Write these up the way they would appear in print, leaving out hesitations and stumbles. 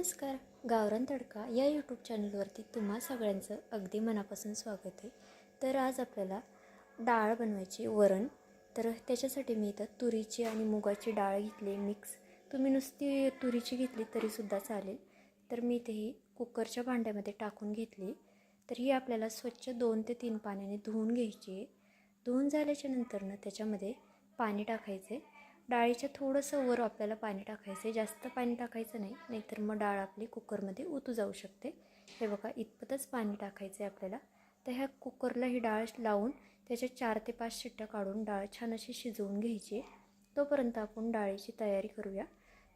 नमस्कार. गावरान तडका या यूट्यूब चॅनलवरती तुम्हा सगळ्यांचं अगदी मनापासून स्वागत आहे. तर आज आपल्याला डाळ बनवायची, वरण. तर त्याच्यासाठी मी इथं तुरीची आणि मुगाची डाळ घेतली मिक्स. तुम्ही नुसती तुरीची घेतली तरीसुद्धा चालेल. तर मी इथे ही कुकरच्या भांड्यामध्ये टाकून घेतली. तर ही आपल्याला स्वच्छ 2 ते 3 पाण्याने धुवून घ्यायची आहे. धुवून झाल्याच्या नंतरनं त्याच्यामध्ये पाणी टाकायचे. डाळीच्या थोडंसं वर आपल्याला पाणी टाकायचं आहे, जास्त पाणी टाकायचं नाही, नाहीतर मग डाळ आपली कुकरमध्ये उतू जाऊ शकते. हे बघा, इतपतच पाणी टाकायचं आहे आपल्याला. तर ह्या कुकरला ही डाळ लावून त्याच्या 4 ते 5 शिट्ट्या काढून डाळ छान अशी शिजवून घ्यायची. तोपर्यंत आपण डाळीची तयारी करूया.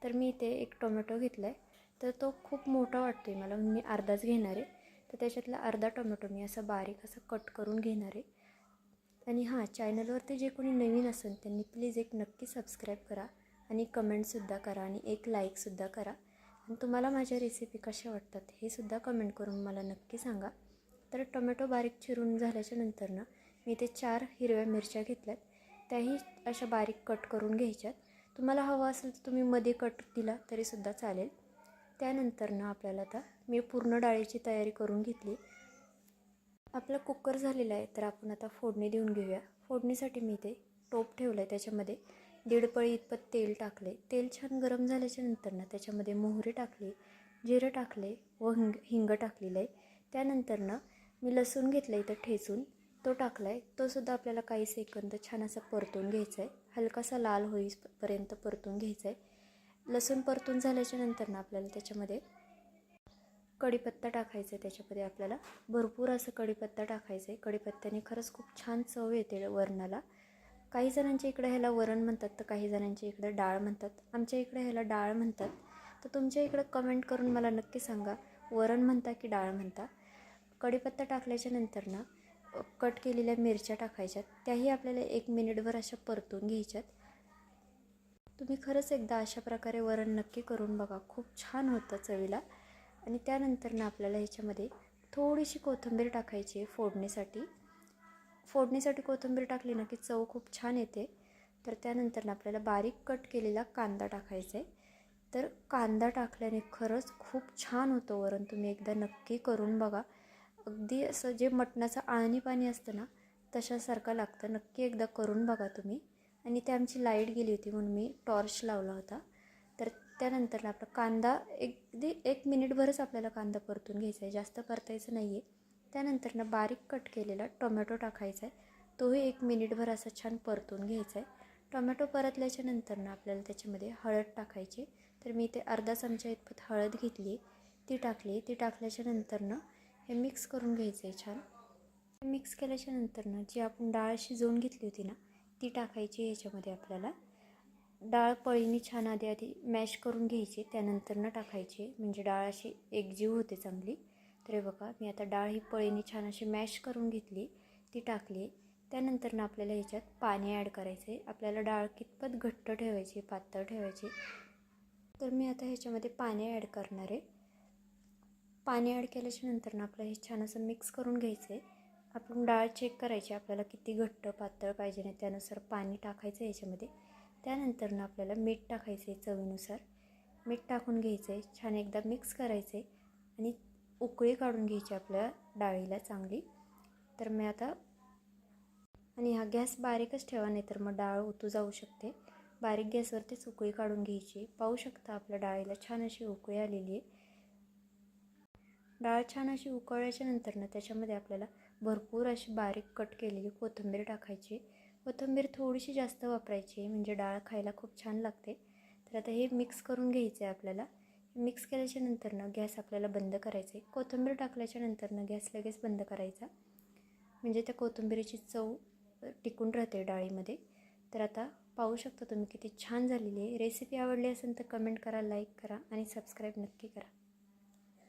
तर मी इथे एक टोमॅटो घेतला आहे. तर तो खूप मोठा वाटतो आहे मला, मी अर्धाच घेणार आहे. तर त्याच्यातला अर्धा टोमॅटो मी असा बारीक असं कट करून घेणार आहे. आणि हां, चॅनलवरती जे कोणी नवीन असेल त्यांनी प्लीज एक नक्की सबस्क्राईब करा आणि कमेंटसुद्धा करा आणि एक लाईकसुद्धा करा. आणि तुम्हाला माझ्या रेसिपी कशा वाटतात हे सुद्धा कमेंट करून मला नक्की सांगा. तर टोमॅटो बारीक चिरून झाल्याच्या नंतरनं मी ते 4 हिरव्या मिरच्या घेतल्यात, त्याही अशा बारीक कट करून घ्यायच्यात. तुम्हाला हवं असेल तर तुम्ही मध्ये कट दिला तरीसुद्धा चालेल. त्यानंतरनं आपल्याला आता मी पूर्ण डाळीची तयारी करून घेतली. आपला कुकर झालेला आहे, तर आपण आता फोडणी देऊन घेऊया. फोडणीसाठी मी इथे टोप ठेवलं आहे, त्याच्यामध्ये 1.5 पळी इतपत तेल टाकले. तेल छान गरम झाल्याच्या नंतरनं त्याच्यामध्ये मोहरी टाकली, जिरं टाकले व हिंग टाकलेलं आहे. त्यानंतरनं मी लसूण घेतलं इथं ठेचून, तो टाकला आहे. तोसुद्धा आपल्याला काही सेकंद छान असा परतून घ्यायचा आहे, हलकासा लाल होईपर्यंत परतून घ्यायचा आहे. लसूण परतून झाल्याच्या नंतरनं आपल्याला त्याच्यामध्ये कढीपत्ता टाकायचा आहे. त्याच्यामध्ये आपल्याला भरपूर असं कढीपत्ता टाकायचं आहे. कढीपत्त्याने खरंच खूप छान चव येते वरणाला. काही जणांच्या इकडे ह्याला वरण म्हणतात, तर काही जणांच्या इकडे डाळ म्हणतात. आमच्या इकडे ह्याला डाळ म्हणतात. तर तुमच्या इकडे कमेंट करून मला नक्की सांगा, वरण म्हणता की डाळ म्हणता. कढीपत्ता टाकल्याच्या नंतरनं कट केलेल्या मिरच्या टाकायच्यात, त्याही आपल्याला 1 मिनिटभर अशा परतून घ्यायच्यात. तुम्ही खरंच एकदा अशा प्रकारे वरण नक्की करून बघा, खूप छान होतं चवीला. आणि त्यानंतरनं आपल्याला ह्याच्यामध्ये थोडीशी कोथिंबीर टाकायची आहे फोडणीसाठी. कोथिंबीर टाकली ना की चव खूप छान येते. तर त्यानंतरनं आपल्याला बारीक कट केलेला कांदा टाकायचा आहे. तर कांदा टाकल्याने खरंच खूप छान होतं वरण. तुम्ही एकदा नक्की करून बघा. अगदी असं जे मटणाचं आळणी पाणी असतं ना, तशासारखं लागतं. नक्की एकदा करून बघा तुम्ही. आणि ते आमची लाईट गेली होती म्हणून मी टॉर्च लावला होता. तर त्यानंतर आपला कांदा अगदी 1 मिनिटभरच आपल्याला कांदा परतून घ्यायचा आहे, जास्त परतायचं नाही आहे. त्यानंतरनं बारीक कट केलेला टोमॅटो टाकायचा आहे, तोही 1 मिनिटभर असा छान परतून घ्यायचा आहे. टोमॅटो परतल्याच्या नंतरनं आपल्याला त्याच्यामध्ये हळद टाकायची. तर मी इथे अर्धा चमचा इतपत हळद घेतली, ती टाकली. ती टाकल्याच्या नंतरनं हे मिक्स करून घ्यायचं आहे छान. मिक्स केल्याच्या नंतरनं जी आपण डाळ शिजवून घेतली होती ना, ती टाकायची ह्याच्यामध्ये. आपल्याला डाळ पळीने छान आधी मॅश करून घ्यायची, त्यानंतरनं टाकायची, म्हणजे डाळ अशी एकजीव होते चांगली. तर हे बघा, मी आता डाळ ही पळीने छान अशी मॅश करून घेतली, ती टाकली. त्यानंतरनं आपल्याला ह्याच्यात पाणी ॲड करायचं आहे. आपल्याला डाळ कितपत घट्ट ठेवायची, पातळ ठेवायची. तर मी आता ह्याच्यामध्ये पाणी ॲड करणार आहे. पाणी ॲड केल्याच्या नंतरनं आपलं हे छान असं मिक्स करून घ्यायचं आहे. आपण डाळ चेक करायची, आपल्याला किती घट्ट पातळ पाहिजे नाही, त्यानुसार पाणी टाकायचं आहे ह्याच्यामध्ये. त्यानंतरनं आपल्याला मीठ टाकायचं आहे चवीनुसार. मीठ टाकून घ्यायचं आहे, छान एकदा मिक्स करायचं आहे आणि उकळी काढून घ्यायची आपल्या डाळीला चांगली. तर मी आता आणि हा गॅस बारीकच ठेवा, नाही तर मग डाळ उतू जाऊ शकते. बारीक गॅसवरतीच उकळी काढून घ्यायची. पाहू शकता आपल्या डाळीला छान अशी उकळी आलेली आहे. डाळ छान अशी उकळल्याच्या नंतरनं त्याच्यामध्ये आपल्याला भरपूर अशी बारीक कट केलेली कोथिंबीर टाकायची. कोथिंबीर थोडीशी जास्त वापरायची, म्हणजे डाळ खायला खूप छान लागते. तर आता हे मिक्स करून घ्यायचं आहे आपल्याला. मिक्स केल्याच्या नंतरनं गॅस आपल्याला बंद करायचं आहे. कोथिंबीर टाकल्याच्या नंतरनं गॅस लगेच बंद करायचा, म्हणजे त्या कोथिंबीरीची चव टिकून राहते डाळीमध्ये. तर आता पाहू शकता तुम्ही किती छान झालेली आहे. रेसिपी आवडली असेल तर कमेंट करा, लाईक करा आणि सबस्क्राईब नक्की करा.